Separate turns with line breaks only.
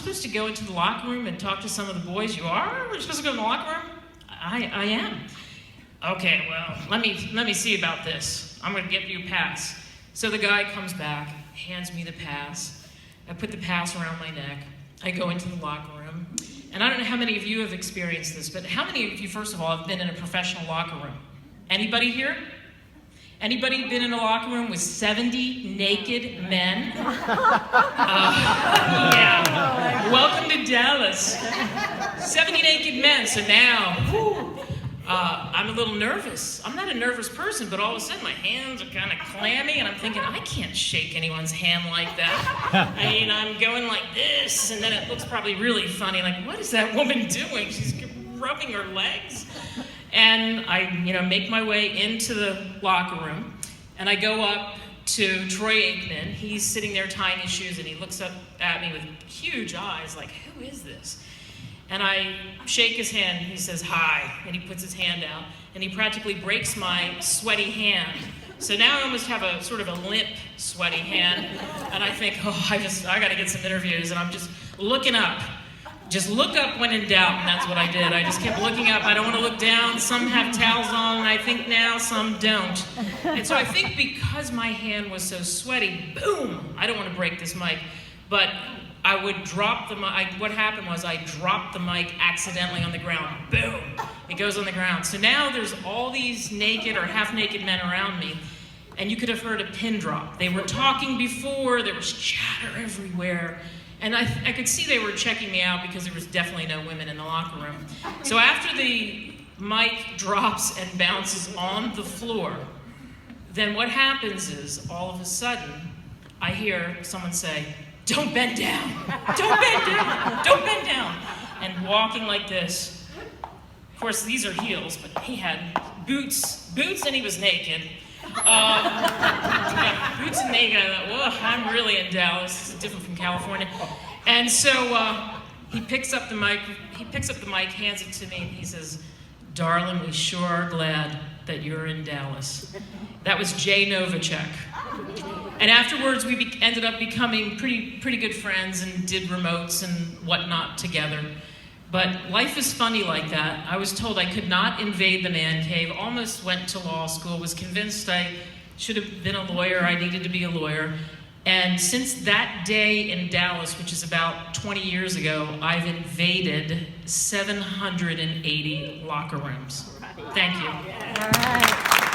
supposed to go into the locker room and talk to some of the boys? You are? We're supposed to go in the locker room? I am. Okay, well, let me see about this. I'm gonna give you a pass. So the guy comes back, hands me the pass. I put the pass around my neck. I go into the locker room. And I don't know how many of you have experienced this, but how many of you, first of all, have been in a professional locker room? Anybody here? Anybody been in a locker room with 70 naked men? Yeah. Welcome to Dallas. 70 naked men. So now, I'm a little nervous. I'm not a nervous person, but all of a sudden my hands are kind of clammy, and I'm thinking, I can't shake anyone's hand like that. I mean, I'm going like this, and then it looks probably really funny. Like, what is that woman doing? She's rubbing her legs. And I, make my way into the locker room, and I go up to Troy Aikman. He's sitting there tying his shoes, and he looks up at me with huge eyes, like, who is this? And I shake his hand, and he says, hi, and he puts his hand out, and he practically breaks my sweaty hand. So now I almost have a sort of a limp, sweaty hand, and I think, I gotta get some interviews, and I'm just looking up. Just look up when in doubt, and that's what I did. I just kept looking up. I don't want to look down. Some have towels on, and I think now some don't. And so I think because my hand was so sweaty, boom, I don't want to break this mic, but I would drop the mic. What happened was I dropped the mic accidentally on the ground. Boom, it goes on the ground. So now there's all these naked or half-naked men around me, and you could have heard a pin drop. They were talking before. There was chatter everywhere. And I could see they were checking me out because there was definitely no women in the locker room. So after the mic drops and bounces on the floor, then what happens is, all of a sudden, I hear someone say, don't bend down, don't bend down, don't bend down. And walking like this, of course these are heels, but he had boots and he was naked. Boots and naked, I thought, whoa, I'm really in Dallas. It's different from California. And so he picks up the mic, hands it to me, and he says, darling, we sure are glad that you're in Dallas. That was Jay Novacek. And afterwards, we ended up becoming pretty good friends and did remotes and whatnot together. But life is funny like that. I was told I could not invade the man cave, almost went to law school, was convinced I should have been a lawyer, I needed to be a lawyer. And since that day in Dallas, which is about 20 years ago, I've invaded 780 locker rooms. Thank you.
All right.